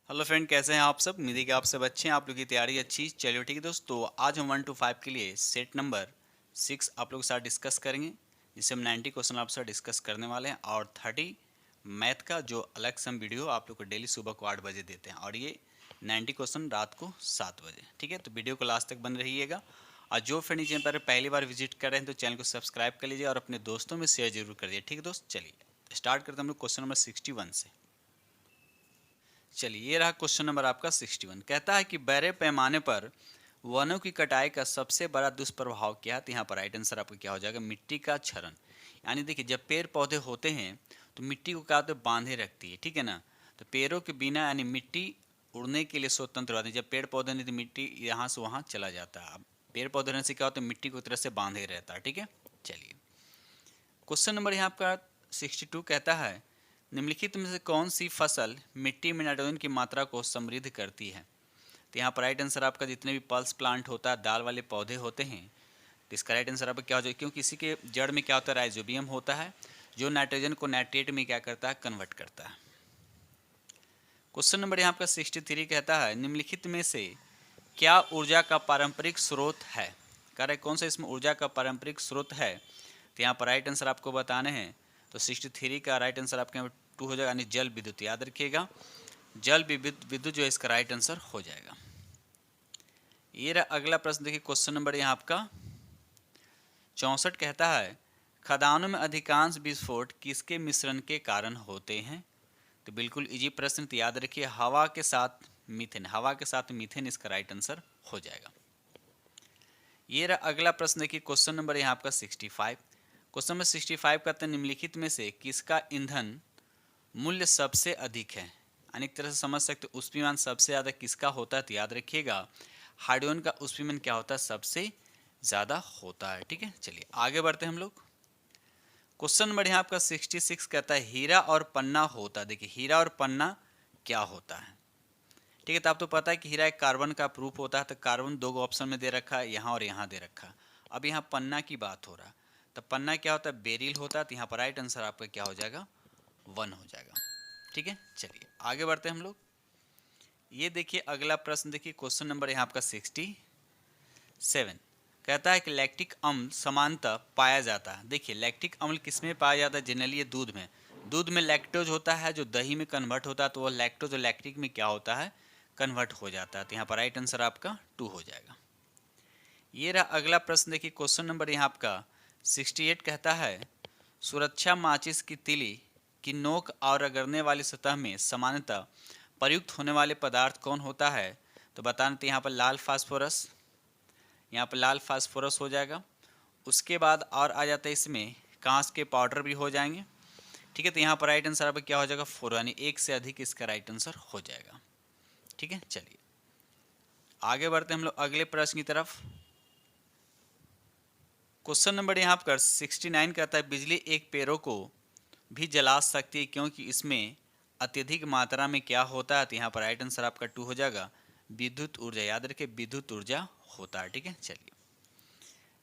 Hello friend, कैसे हैं आप सब। उम्मीद है कि आप सब अच्छे हैं, आप लोग की तैयारी अच्छी। चलिए ठीक है दोस्तों, आज हम 1 to 5 के लिए सेट नंबर 6 आप लोग के साथ डिस्कस करेंगे, जिससे हम 90 क्वेश्चन आप साथ डिस्कस करने वाले हैं और 30 मैथ का जो अलग से हम वीडियो आप लोग को डेली सुबह को 8 बजे देते हैं और ये 90 क्वेश्चन रात को 7 बजे। ठीक है, तो वीडियो को लास्ट तक बन रहिएगा। और जो फ्रेंड इस चैनल पर पहली बार विजिट कर रहे हैं तो चैनल को सब्सक्राइब कर लीजिए और अपने दोस्तों में शेयर जरूर कर दिए। ठीक है दोस्त, चलिए स्टार्ट करते हैं हम लोग क्वेश्चन नंबर 61 से। चलिए, ये रहा क्वेश्चन नंबर आपका 61। कहता है कि बड़े पैमाने पर वनों की कटाई का सबसे बड़ा दुष्प्रभाव क्या है। तो यहाँ पर राइट आंसर आपका क्या हो जाएगा, मिट्टी का क्षरण। यानी देखिए, जब पेड़ पौधे होते हैं तो मिट्टी को क्या होता है, बांधे रखती है। ठीक है ना, तो पेड़ों के बिना यानी मिट्टी उड़ने के लिए स्वतंत्र होती है। जब पेड़ पौधे नहीं तो मिट्टी यहाँ से वहाँ चला जाता है। अब पेड़ पौधे रहने से क्या होता है, मिट्टी को एक तरह से बांधे रहता है। ठीक है, चलिए क्वेश्चन नंबर यहाँ आपका 62 कहता है निम्नलिखित में से कौन सी फसल मिट्टी में नाइट्रोजन की मात्रा को समृद्ध करती है। तो यहाँ पर राइट आंसर आपका जितने भी पल्स प्लांट होता है, दाल वाले पौधे होते हैं, तो इसका राइट आंसर आपका क्या हो जाएगा, क्योंकि इसी के जड़ में क्या होता है, राइजोबियम होता है, जो नाइट्रोजन को नाइट्रेट में क्या करता है, कन्वर्ट करता है। क्वेश्चन नंबर यहाँ आपका 63 कहता है निम्नलिखित में से क्या ऊर्जा का पारंपरिक स्रोत है। कह रहे कौन सा इसमें ऊर्जा का पारंपरिक स्रोत है। तो यहाँ पर राइट आंसर आपको बताने हैं। तो 63 का राइट आंसर आपके यहाँ 2 हो जाएगा, यानी जल विद्युत। याद रखिएगा, जल विद्युत जो है इसका राइट आंसर हो जाएगा। ये रहा अगला प्रश्न, देखिए क्वेश्चन नंबर यहाँ आपका 64 कहता है खदानों में अधिकांश विस्फोट किसके मिश्रण के कारण होते हैं। तो बिल्कुल इजी प्रश्न, तो याद रखिए हवा के साथ मीथेन, हवा के साथ मीथेन इसका राइट आंसर हो जाएगा। ये रहा अगला प्रश्न, देखिए क्वेश्चन नंबर यहाँ आपका 65। क्वेश्चन नंबर 65 कहते हैं निम्नलिखित में से किसका ईंधन मूल्य सबसे अधिक है। अनेक तरह से समझ सकते, उष्मीमान सबसे ज़्यादा किसका होता है। तो याद रखिएगा हाइड्रोजन का उष्मीमान क्या होता है, सबसे ज़्यादा होता है। ठीक है, चलिए आगे बढ़ते हैं हम लोग। क्वेश्चन नंबर यहाँ आपका 66 कहता है हीरा और पन्ना होता है। देखिए हीरा और पन्ना क्या होता है। ठीक है, तो आपको पता है कि हीरा एक कार्बन का प्रूफ होता है। तो कार्बन दो ऑप्शन में दे रखा है, यहाँ और यहाँ दे रखा है। अब यहाँ पन्ना की बात हो रहा है, तो पन्ना क्या होता है, बेरिल होता है। तो यहाँ पर राइट आंसर आपका क्या हो जाएगा, 1 हो जाएगा। ठीक है, चलिए आगे बढ़ते हैं हम लोग। ये देखिए अगला प्रश्न, देखिए क्वेश्चन नंबर यहाँ आपका 67 कहता है कि लैक्टिक अम्ल समानतः पाया जाता है। देखिए लैक्टिक अम्ल किसमें पाया जाता है, जनरली ये दूध में। दूध में लैक्टोज होता है जो दही में कन्वर्ट होता है, तो वो लैक्टोज और लैक्टिक में क्या होता है, कन्वर्ट हो जाता है। तो यहाँ पर राइट आंसर आपका 2 हो जाएगा। ये रहा अगला प्रश्न, देखिए क्वेश्चन नंबर यहाँ आपका 68 कहता है सुरक्षा माचिस की तिली की नोक और रगड़ने वाली सतह में सामान्यतः प्रयुक्त होने वाले पदार्थ कौन होता है। तो बताना, तो यहाँ पर लाल फास्फोरस, यहाँ पर लाल फास्फोरस हो जाएगा। उसके बाद और आ जाता है इसमें कांच के पाउडर भी हो जाएंगे। ठीक है, तो यहाँ पर राइट आंसर आपका क्या हो जाएगा, 4, यानी 1 से अधिक इसका राइट आंसर हो जाएगा। ठीक है, चलिए आगे बढ़ते हैं हम लोग अगले प्रश्न की तरफ। क्वेश्चन नंबर यहाँ पर 69 कहता है बिजली एक पेड़ों को भी जला सकती है क्योंकि इसमें अत्यधिक मात्रा में क्या होता है। तो यहाँ पर राइट आंसर आपका 2 हो जाएगा, विद्युत ऊर्जा। याद रखिए विद्युत ऊर्जा होता है। ठीक है, चलिए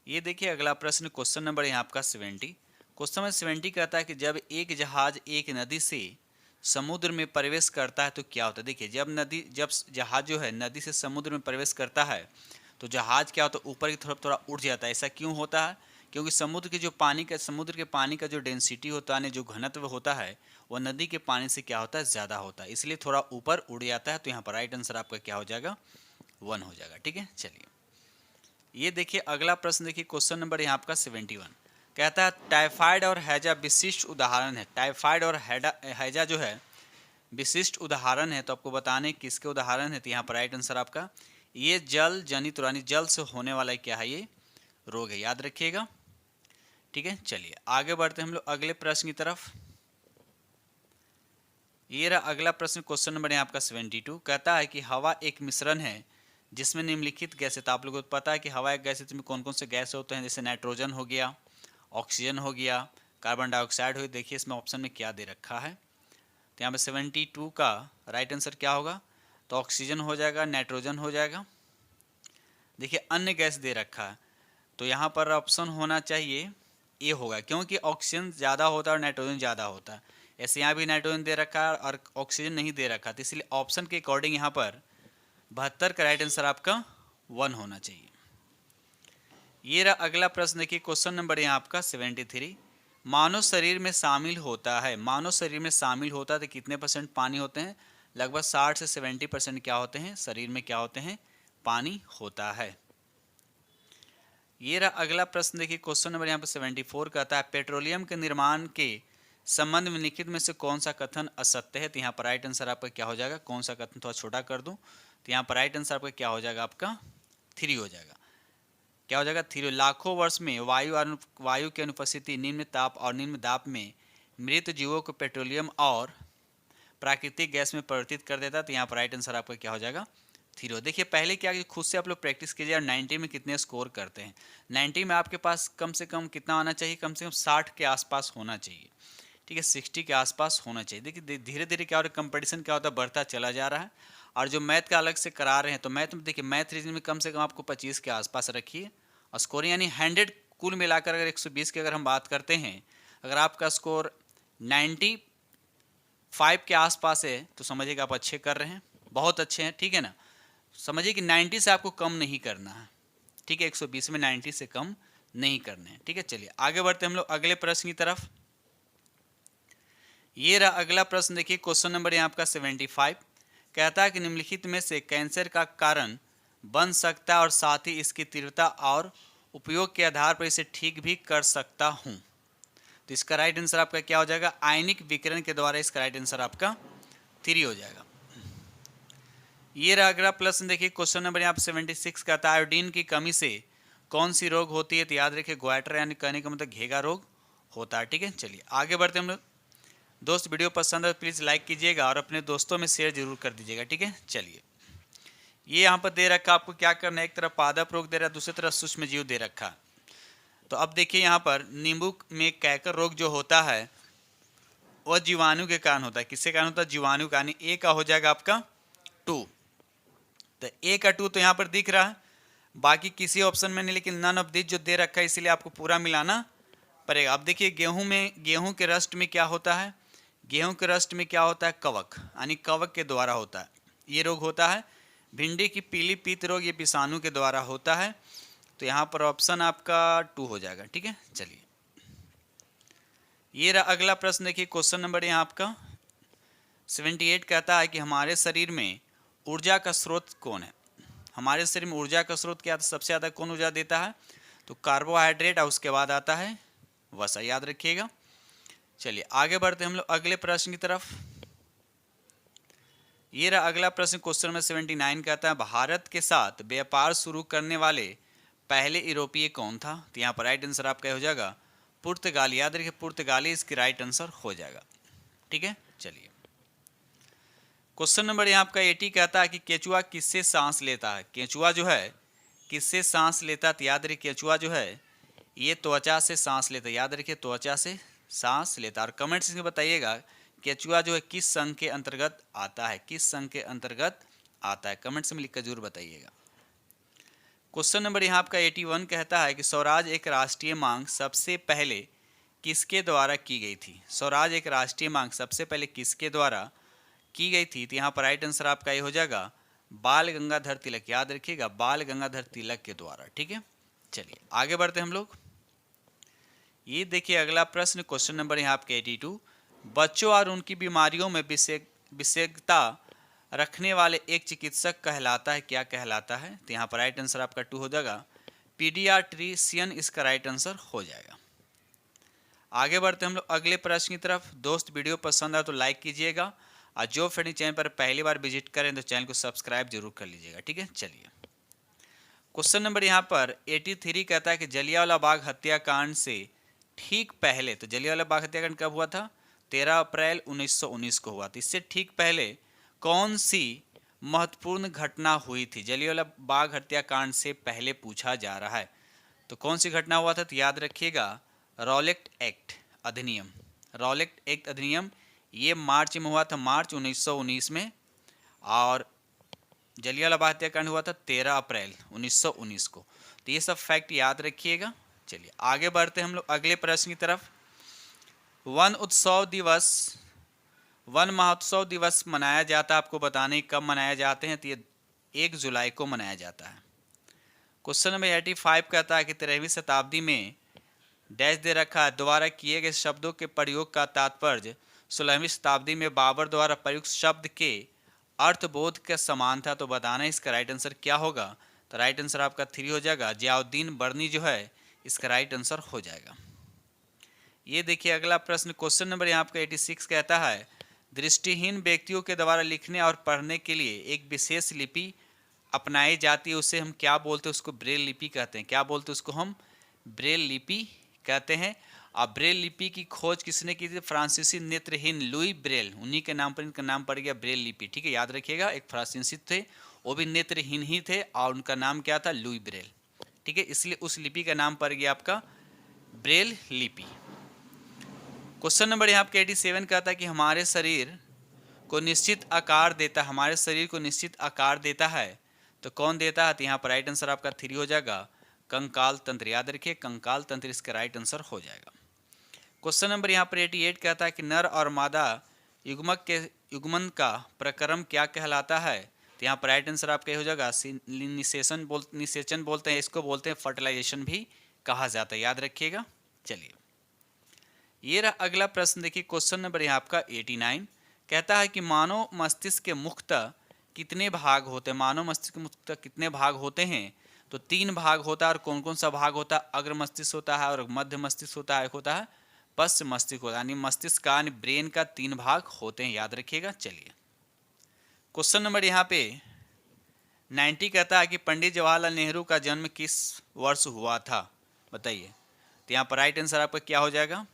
ये देखिए अगला प्रश्न, क्वेश्चन नंबर यहाँ आपका 70। क्वेश्चन नंबर 70 कहता है कि जब एक जहाज एक नदी से समुद्र में प्रवेश करता है तो क्या होता है। देखिए जब जहाज जो है नदी से समुद्र में प्रवेश करता है तो जहाज क्या होता है, ऊपर की तरफ थोड़ा उड़ जाता है। ऐसा क्यों होता है, क्योंकि समुद्र के पानी का जो डेंसिटी होता है, जो घनत्व होता है, वह नदी के पानी से क्या होता है, ज़्यादा होता है, इसलिए थोड़ा ऊपर उड़ जाता है। तो यहाँ पर राइट आंसर आपका क्या हो जाएगा, 1 हो जाएगा। ठीक है, चलिए ये देखिए अगला प्रश्न, देखिए क्वेश्चन नंबर यहाँ आपका 71 कहता है टाइफाइड और हैजा विशिष्ट उदाहरण है। टाइफाइड और हैजा जो है विशिष्ट उदाहरण है, तो आपको बताने किसके उदाहरण है। तो यहाँ पर राइट आंसर आपका ये जल जनित यानी जल से होने वाला क्या है, ये रोग है। याद रखिएगा। ठीक है, चलिए आगे बढ़ते हैं हम लोग अगले प्रश्न की तरफ। ये रहा अगला प्रश्न, क्वेश्चन नंबर यहाँ आपका 72 कहता है कि हवा एक मिश्रण है जिसमें निम्नलिखित गैस है। तो आप लोगों को पता है कि हवा एक गैस है, इसमें कौन कौन से गैस होते हैं, जैसे नाइट्रोजन हो गया, ऑक्सीजन हो गया, कार्बन डाइऑक्साइड हो। देखिए इसमें ऑप्शन में क्या दे रखा है। तो यहाँ पे 72 का राइट आंसर क्या होगा, तो ऑक्सीजन हो जाएगा, नाइट्रोजन हो जाएगा। देखिए अन्य गैस दे रखा है, तो यहाँ पर ऑप्शन होना चाहिए ए होगा, क्योंकि ऑक्सीजन ज़्यादा होता है और नाइट्रोजन ज़्यादा होता है। ऐसे यहाँ भी नाइट्रोजन दे रखा है और ऑक्सीजन नहीं दे रखा, तो इसलिए ऑप्शन के अकॉर्डिंग यहाँ पर 72 का राइट आंसर आपका 1 होना चाहिए। ये रहा अगला प्रश्न, देखिए क्वेश्चन नंबर यहाँ आपका 73। मानव शरीर में शामिल होता है, मानव शरीर में शामिल होता है तो कितने परसेंट पानी होते हैं? लगभग 60 से 70% क्या होते हैं? शरीर में क्या होते हैं? पानी होता है। ये रहा अगला प्रश्न, देखिए क्वेश्चन नंबर यहाँ पर 74 कहता है पेट्रोलियम के निर्माण के संबंध में निम्नलिखित में से कौन सा कथन असत्य है? तो यहाँ पर राइट आंसर आपका क्या हो जाएगा? कौन सा कथन थोड़ा छोटा कर दूं तो यहाँ पर राइट आंसर आपका क्या हो जाएगा? आपका 3 हो जाएगा। क्या हो जाएगा? 3। लाखों वर्ष में वायु की अनुपस्थिति निम्न ताप और निम्न दाब में मृत जीवों को पेट्रोलियम और प्राकृतिक गैस में परिवर्तित कर देता है। तो यहाँ पर राइट आंसर आपका क्या हो जाएगा? 3। देखिए पहले क्या कि खुद से आप लोग प्रैक्टिस कीजिए और 90 में कितने स्कोर करते हैं। 90 में आपके पास कम से कम कितना आना चाहिए? कम से कम 60 के आसपास होना चाहिए, ठीक है, 60 के आसपास होना चाहिए। देखिए धीरे धीरे क्या हो रहा है, कंपटीशन क्या होता है, बढ़ता चला जा रहा है। और जो मैथ का अलग से करा रहे हैं तो मैथ में देखिए मैथ रीजनिंग में कम से कम आपको 25 के आसपास रखिए और स्कोर यानी 100 कुल मिलाकर अगर 120 की अगर हम बात करते हैं, अगर आपका स्कोर 95 के आसपास है तो समझिएगा आप अच्छे कर रहे हैं, बहुत अच्छे हैं, ठीक है ना। समझिए कि 90 से आपको कम नहीं करना है, ठीक है, 120 में 90 से कम नहीं करने हैं, ठीक है। चलिए आगे बढ़ते हम लोग अगले प्रश्न की तरफ। ये रहा अगला प्रश्न, देखिए क्वेश्चन नंबर यहाँ आपका 75 कहता है कि निम्नलिखित में से कैंसर का कारण बन सकता है और साथ ही इसकी तीव्रता और उपयोग के आधार पर इसे ठीक भी कर सकता हूँ। तो इसका राइट आंसर आपका क्या हो जाएगा? आयनिक विकिरण के द्वारा इसका राइट आंसर आपका 3 हो जाएगा। ये रहा अगला प्रश्न, देखिए क्वेश्चन नंबर यहाँ पर 76 कहता है आयोडीन की कमी से कौन सी रोग होती है? तो याद रखिए ग्वाइटर यानी कहने का मतलब घेगा रोग होता है, ठीक है। चलिए आगे बढ़ते हम लोग। दोस्त वीडियो पसंद है तो प्लीज़ लाइक कीजिएगा और अपने दोस्तों में शेयर जरूर कर दीजिएगा, ठीक है। चलिए ये यहाँ पर दे रखा आपको क्या करना है, एक तरफ पादप रोग दे रहा है, दूसरी तरफ सूक्ष्म जीव दे रखा। तो अब देखिए यहाँ पर नींबू में कैकर रोग जो होता है वह जीवाणु के कारण होता है। किसके कारण होता है? जीवाणु का, यानी ए का हो जाएगा आपका 2। तो ए का 2 तो यहाँ पर दिख रहा है, बाकी किसी ऑप्शन में नहीं, लेकिन नन ऑफ दिस जो दे रखा है इसीलिए आपको पूरा मिलाना पड़ेगा। अब देखिए गेहूं के रस्ट में क्या होता है? गेहूं के रस्ट में क्या होता है? कवक, यानी कवक के द्वारा होता है ये रोग होता है। भिंडी की पीली पीत रोग ये विषाणु के द्वारा होता है। तो यहाँ पर ऑप्शन आपका 2 हो जाएगा, ठीक है। चलिए ये रहा अगला प्रश्न, देखिए क्वेश्चन नंबर यहाँ आपका 78 कहता है कि हमारे शरीर में ऊर्जा का स्रोत कौन है? हमारे शरीर में ऊर्जा का स्रोत क्या? सबसे ज़्यादा कौन ऊर्जा देता है? तो कार्बोहाइड्रेट और उसके बाद आता है वसा, याद रखिएगा। चलिए आगे बढ़ते हम लोग अगले प्रश्न की तरफ। ये रहा अगला प्रश्न, क्वेश्चन नंबर 79 कहता है भारत के साथ व्यापार शुरू करने वाले पहले यूरोपीय कौन था? तो यहाँ पर राइट आंसर आपका हो जाएगा पुर्तगाली, याद रखिए पुर्तगाली इसकी राइट आंसर हो जाएगा, ठीक है। चलिए क्वेश्चन नंबर यहाँ आपका 80 कहता है कि केचुआ किससे सांस लेता है? केचुआ जो है किससे सांस लेता है? तो याद रखिए केचुआ जो है ये त्वचा से सांस लेता है, याद रखिए त्वचा से सांस लेता है। और कमेंट्स में बताइएगा केचुआ जो है किस संघ के अंतर्गत आता है? किस संघ के अंतर्गत आता है? कमेंट्स में लिखकर जरूर बताइएगा। क्वेश्चन नंबर यहाँ आपका 81 कहता है कि स्वराज एक राष्ट्रीय मांग सबसे पहले किसके द्वारा की गई थी? स्वराज एक राष्ट्रीय मांग सबसे पहले किसके द्वारा की गई थी? तो यहाँ पर राइट आंसर आपका ये हो जाएगा बाल गंगाधर तिलक, याद रखिएगा बाल गंगाधर तिलक के द्वारा, ठीक है। चलिए आगे बढ़ते हम लोग। ये देखिए अगला प्रश्न, क्वेश्चन नंबर यहाँ आपके 82 बच्चों और उनकी बीमारियों में विशेषज्ञता रखने वाले एक चिकित्सक कहलाता है, क्या कहलाता है? तो यहाँ पर राइट आंसर आपका 2 हो जाएगा पीडियाट्रिशियन, इसका राइट आंसर हो जाएगा। आगे बढ़ते हम लोग अगले प्रश्न की तरफ। दोस्त वीडियो पसंद आए तो लाइक कीजिएगा और जो फ्रेंड चैनल पर पहली बार विजिट करें तो चैनल को सब्सक्राइब जरूर कर लीजिएगा, ठीक है। चलिए क्वेश्चन नंबर यहाँ पर 83 कहता है कि जलियांवाला बाग हत्याकांड से ठीक पहले, तो जलियांवाला बाग हत्याकांड कब हुआ था? 13 अप्रैल 1919 को हुआ था। इससे ठीक पहले कौन सी महत्वपूर्ण घटना हुई थी? जलियांवाला बाग हत्याकांड से पहले पूछा जा रहा है, तो कौन सी घटना हुआ था? तो याद रखिएगा रॉलेट एक्ट अधिनियम, रॉलेट एक्ट अधिनियम ये मार्च में हुआ था, मार्च 1919 में। और जलियांवाला बाग हत्याकांड हुआ था 13 अप्रैल 1919 को। तो ये सब फैक्ट याद रखिएगा। चलिए आगे बढ़ते हम लोग अगले प्रश्न की तरफ। वन उत्सव दिवस वन महोत्सव दिवस मनाया जाता है, आपको बताने कब मनाया जाते हैं, तो ये 1 जुलाई को मनाया जाता है। क्वेश्चन नंबर 85 कहता है कि 13वीं शताब्दी में डैश दे रखा है, द्वारा किए गए शब्दों के प्रयोग का तात्पर्य 16वीं शताब्दी में बाबर द्वारा प्रयुक्त शब्द के अर्थबोध के समान था। तो बताना इसका राइट आंसर क्या होगा, तो राइट आंसर आपका 3 हो जाएगा, जियाउद्दीन बर्नी जो है इसका राइट आंसर हो जाएगा। ये देखिए अगला प्रश्न, क्वेश्चन नंबर यहाँ आपका 86 कहता है, दृष्टिहीन व्यक्तियों के द्वारा लिखने और पढ़ने के लिए एक विशेष लिपि अपनाई जाती है, उसे हम क्या बोलते हैं, उसको ब्रेल लिपि कहते हैं। क्या बोलते हैं उसको, हम ब्रेल लिपि कहते हैं। अब ब्रेल लिपि की खोज किसने की थी, फ्रांसीसी नेत्रहीन लुई ब्रेल, उन्हीं के नाम पर इनका नाम पड़ गया ब्रेल लिपि। ठीक है, याद रखिएगा, एक फ्रांसीसी थे, वो भी नेत्रहीन ही थे और उनका नाम क्या था, लुई ब्रेल। ठीक है, इसलिए उस लिपि का नाम पड़ गया आपका ब्रेल लिपि। क्वेश्चन नंबर यहाँ आपके 87 कहता है कि हमारे शरीर को निश्चित आकार देता, हमारे शरीर को निश्चित आकार देता है, तो कौन देता है, तो यहाँ पर राइट आंसर आपका 3 हो जाएगा, कंकाल तंत्र। याद रखिए, कंकाल तंत्र इसका राइट आंसर हो जाएगा। क्वेश्चन नंबर यहाँ पर 88 कहता है कि नर और मादा युग्मक के युग्मन का प्रक्रम क्या कहलाता है, तो यहाँ पर राइट आंसर आपका हो जाएगा निषेचन बोलते हैं, इसको बोलते हैं फर्टिलाइजेशन भी कहा जाता है। याद रखिएगा। चलिए ये रहा अगला प्रश्न, देखिए क्वेश्चन नंबर यहाँ आपका 89 कहता है कि मानव मस्तिष्क के मुख्यतः कितने भाग होते हैं, मानव मस्तिष्क के मुख्यतः कितने भाग होते हैं, तो 3 भाग होता है। और कौन कौन सा भाग होता है, अग्र मस्तिष्क होता है और मध्य मस्तिष्क होता है, एक होता है पश्च मस्तिष्क होता है, यानी मस्तिष्क का ब्रेन का 3 भाग होते हैं। याद रखिएगा। चलिए क्वेश्चन नंबर यहाँ पे 90 कहता है कि पंडित जवाहरलाल नेहरू का जन्म किस वर्ष हुआ था, बताइए। तो यहाँ पर राइट आंसर आपका क्या हो जाएगा,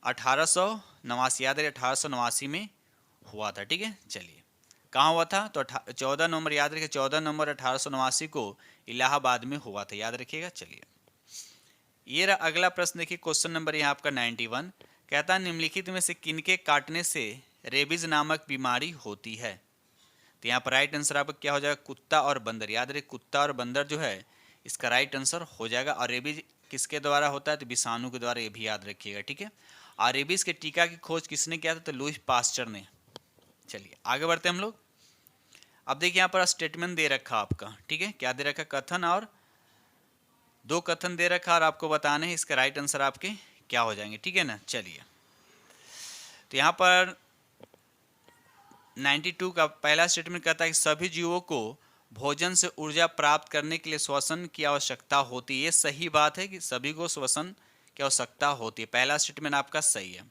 1889। याद रखिए 1889 में हुआ था। ठीक है, चलिए कहाँ हुआ था, तो 14 नवंबर, याद रखिए 14 नवंबर 1889 को इलाहाबाद में हुआ था। याद रखिएगा। चलिए ये रहा अगला प्रश्न, देखिए क्वेश्चन नंबर यहाँ आपका 91 कहता है निम्नलिखित में से किनके काटने से रेबीज नामक बीमारी होती है, तो यहाँ पर राइट आंसर आपका क्या हो जाएगा, कुत्ता और बंदर। याद रखिए कुत्ता और बंदर जो है इसका राइट आंसर हो जाएगा। और रेबीज किसके द्वारा होता है, तो विषाणु के द्वारा, ये भी याद रखिएगा। ठीक है, और रेबीज के टीका की खोज किसने किया था, तो लुई पास्चर ने। चलिए आगे बढ़ते हैं हम लोग। अब देखिए यहाँ पर स्टेटमेंट दे रखा आपका, ठीक है, क्या दे रखा, कथन और 2 कथन दे रखा और आपको बताने हैं इसका राइट आंसर आपके क्या हो जाएंगे। ठीक है ना। चलिए तो यहाँ पर 92 का पहला स्टेटमेंट कहता है कि सभी जीवों को भोजन से ऊर्जा प्राप्त करने के लिए श्वसन की आवश्यकता होती है। ये सही बात है कि सभी को श्वसन की आवश्यकता होती है, पहला स्टेटमेंट आपका सही है।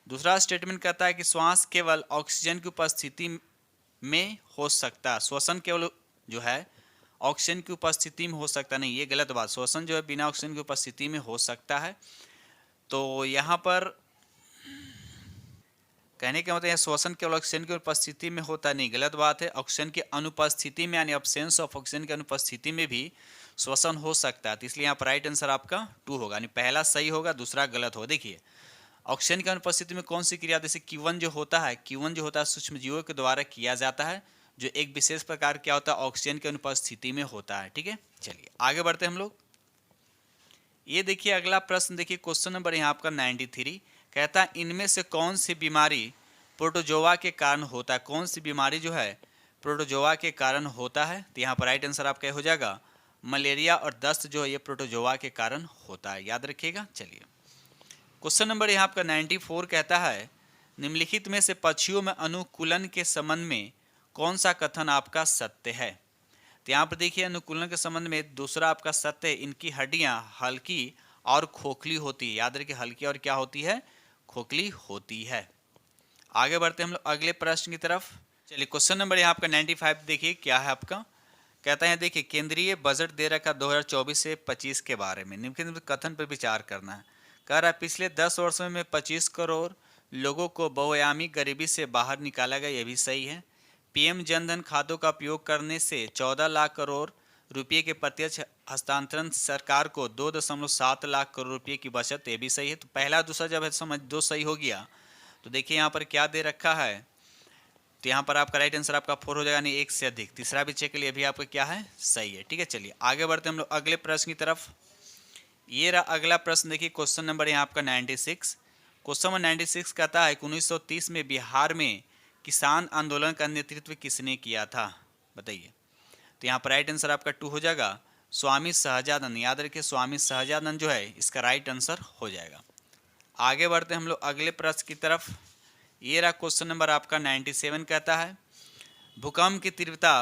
दूसरा स्टेटमेंट कहता है कि श्वास केवल ऑक्सीजन की उपस्थिति में हो सकता है, श्वसन केवल जो है ऑक्सीजन की उपस्थिति में हो सकता नहीं, ये गलत बात, श्वसन जो है बिना ऑक्सीजन की उपस्थिति में हो सकता है। तो यहाँ पर कहने का मतलब श्वसन केवल ऑक्सीजन की उपस्थिति में होता नहीं, गलत बात है। ऑक्सीजन की अनुपस्थिति में यानी एब्सेंस ऑफ ऑक्सीजन की अनुपस्थिति में भी श्वसन हो सकता है। तो इसलिए यहाँ पर राइट आंसर आपका 2 होगा, यानी पहला सही होगा, दूसरा गलत होगा। देखिए ऑक्सीजन की अनुपस्थिति में कौन सी क्रिया, जैसे Q1 जो होता है सूक्ष्म जीवों के द्वारा किया जाता है, जो एक विशेष प्रकार क्या होता है, ऑक्सीजन की अनुपस्थिति में होता है। ठीक है, चलिए आगे बढ़ते हैं हम लोग। ये देखिए अगला प्रश्न, देखिए क्वेश्चन नंबर यहाँ आपका 93 कहता है इनमें से कौन सी बीमारी प्रोटोजोआ के कारण होता है, कौन सी बीमारी जो है प्रोटोजोआ के कारण होता है, तो यहाँ पर राइट आंसर आपका हो जाएगा मलेरिया और दस्त जो है ये प्रोटोजोआ के कारण होता है। याद रखिएगा। चलिए क्वेश्चन नंबर यहाँ आपका 94 कहता है निम्नलिखित में से पक्षियों में अनुकूलन के संबंध में कौन सा कथन आपका सत्य है, तो यहाँ पर देखिए अनुकूलन के संबंध में दूसरा आपका सत्य है, इनकी हड्डियाँ हल्की और खोखली होती है। याद रखिए हल्की और क्या होती है, खोखली होती है। आगे बढ़ते हैं हम लोग अगले प्रश्न की तरफ। चलिए क्वेश्चन नंबर यहाँ आपका 95 देखिए क्या है आपका, कहता है देखिए केंद्रीय बजट दे रखा 2024 से 25 के बारे में निम्नलिखित कथन पर विचार करना है। कह रहा है पिछले 10 वर्षों में 25 करोड़ लोगों को बहुआयामी गरीबी से बाहर निकाला गया, ये भी सही है। पीएम जनधन खातों का उपयोग करने से 14 लाख करोड़ रुपये के प्रत्यक्ष हस्तांतरण सरकार को 2.7 लाख करोड़ रुपये की बचत, ये भी सही है। तो पहला दूसरा जब है समझ 2 सही हो गया, तो देखिए यहाँ पर क्या दे रखा है, तो यहाँ पर आपका राइट आंसर आपका 4 हो जाएगा, यानी 1 से अधिक। तीसरा भी चेक के लिए भी आपका क्या है, सही है। ठीक है, चलिए आगे बढ़ते हैं हम लोग अगले प्रश्न की तरफ। ये रहा अगला प्रश्न, देखिए क्वेश्चन नंबर यहाँ आपका 96 क्वेश्चन नंबर 96 कहता है कि 1930 में बिहार में किसान आंदोलन का नेतृत्व किसने किया था, बताइए। तो यहाँ पर राइट आंसर आपका 2 हो जाएगा, स्वामी सहजानंद। याद रखिए स्वामी सहजानंद जो है इसका राइट आंसर हो जाएगा। आगे बढ़ते हैं हम लोग अगले प्रश्न की तरफ। ये रहा क्वेश्चन नंबर आपका 97 कहता है भूकंप की तीव्रता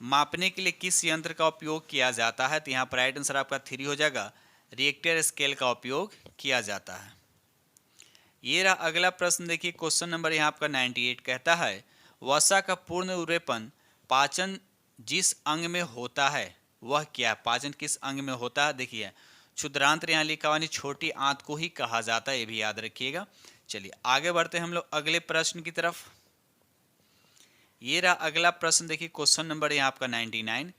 मापने के लिए किस यंत्र का उपयोग किया जाता है। तो यहाँ पर राइट आंसर आपका 3 हो जाएगा, रिएक्टर स्केल का उपयोग किया जाता है। ये रहा अगला प्रश्न, देखिए क्वेश्चन नंबर यहाँ आपका 98 कहता है वसा का पूर्ण उरेपन पाचन जिस अंग में होता है वह क्या। पाचन किस अंग में होता है, देखिए क्षुद्रांत्र यहाँ लिखा हुआ, छोटी आंत को ही कहा जाता है, ये भी याद रखिएगा। चलिए आगे बढ़ते हैं हम लोग अगले प्रश्न की तरफ। ये रहा अगला प्रश्न, देखिए क्वेश्चन नंबर यहाँ आपका 99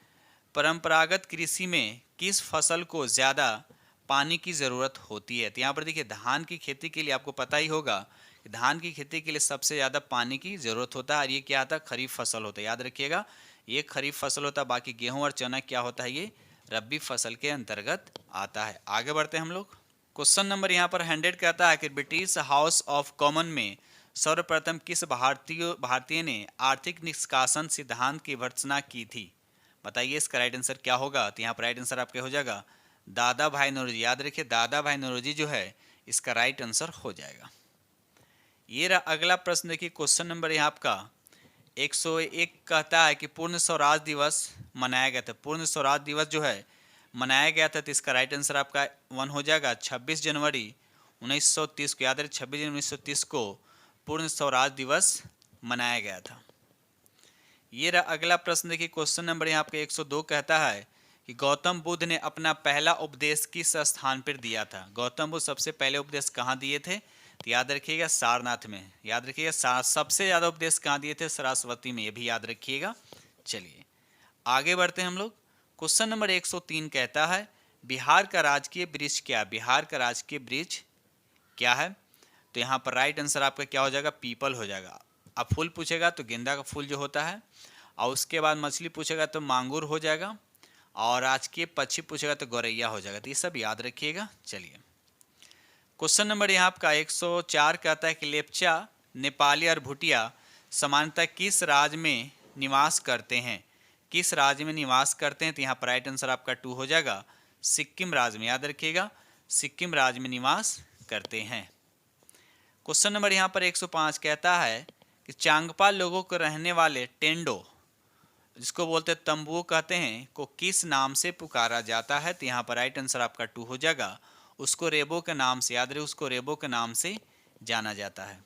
परंपरागत कृषि में किस फसल को ज़्यादा पानी की ज़रूरत होती है। तो यहाँ पर देखिए धान की खेती के लिए आपको पता ही होगा कि धान की खेती के लिए सबसे ज़्यादा पानी की ज़रूरत होता है, और ये क्या आता है, खरीफ फसल होता है। याद रखिएगा ये खरीफ फसल होता है, बाकी गेहूं और चना क्या होता है, ये रबी फसल के अंतर्गत आता है। आगे बढ़ते हैं हम लोग। क्वेश्चन नंबर यहाँ पर 100 कहता है कि ब्रिटिश हाउस ऑफ कॉमन में सर्वप्रथम किस भारतीय ने आर्थिक निष्कासन सिद्धांत की भर्त्सना की थी। बताइए इसका राइट आंसर क्या होगा। तो यहाँ पर राइट आंसर आपका हो जाएगा दादा भाई नौरोजी। याद रखिए दादा भाई नौरोजी जो है इसका राइट आंसर हो जाएगा। ये रहा अगला प्रश्न, देखिए क्वेश्चन नंबर यहाँ आपका 101 कहता है कि पूर्ण स्वराज दिवस मनाया गया था। पूर्ण स्वराज दिवस जो है मनाया गया था, तो इसका राइट आंसर आपका 1 हो जाएगा, 26 जनवरी 1930 को। याद रखिए 26 जनवरी 1930 को पूर्ण स्वराज दिवस मनाया गया था। ये रहा अगला प्रश्न, देखिए क्वेश्चन नंबर यहाँ आपका 102 कहता है कि गौतम बुद्ध ने अपना पहला उपदेश किस स्थान पर दिया था। गौतम बुद्ध सबसे पहले उपदेश कहाँ दिए थे, तो याद रखिएगा सारनाथ में। याद रखिएगा सबसे ज़्यादा उपदेश कहाँ दिए थे, सरस्वती में, ये भी याद रखिएगा। चलिए आगे बढ़ते हैं हम लोग। क्वेश्चन नंबर 103 कहता है बिहार का राजकीय वृक्ष क्या। बिहार का राजकीय वृक्ष क्या है। तो यहाँ पर राइट आंसर आपका क्या हो जाएगा, पीपल हो जाएगा। अब फूल पूछेगा तो गेंदा का फूल जो होता है, और उसके बाद मछली पूछेगा तो मांगूर हो जाएगा, और राजकीय पक्षी पूछेगा तो गौरैया हो जाएगा। तो ये सब याद रखिएगा। चलिए क्वेश्चन नंबर यहाँ आपका 104 कहता है कि लेप्चा, नेपाली और भूटिया सामान्यतः किस राज्य में निवास करते हैं। किस राज्य में निवास करते हैं। तो यहाँ पर राइट आंसर आपका 2 हो जाएगा, सिक्किम राज्य में। याद रखिएगा सिक्किम राज्य में निवास करते हैं। क्वेश्चन नंबर यहाँ पर 105 कहता है कि चांगपा लोगों को रहने वाले टेंडो, जिसको बोलते हैं तंबू कहते हैं, को किस नाम से पुकारा जाता है। तो यहाँ पर राइट आंसर आपका 2 हो जाएगा, उसको रेबो के नाम से। याद रहे उसको रेबो के नाम से जाना जाता है।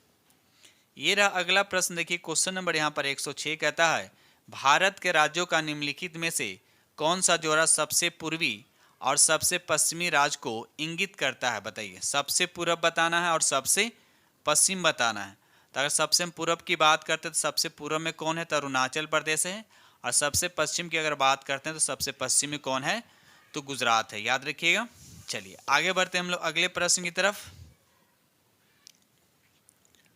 ये रहा अगला प्रश्न, देखिए क्वेश्चन नंबर यहाँ पर 106 कहता है भारत के राज्यों का निम्नलिखित में से कौन सा जोड़ा सबसे पूर्वी और सबसे पश्चिमी राज्य को इंगित करता है। बताइए सबसे पूर्व बताना है और सबसे पश्चिम बताना है। तो अगर सबसे पूर्व की बात करते हैं तो सबसे पूर्व में कौन है, तो अरुणाचल प्रदेश है, और सबसे पश्चिम की अगर बात करते हैं तो सबसे पश्चिम में कौन है, तो गुजरात है। याद रखिएगा। चलिए आगे बढ़ते हैं हम लोग अगले प्रश्न की तरफ।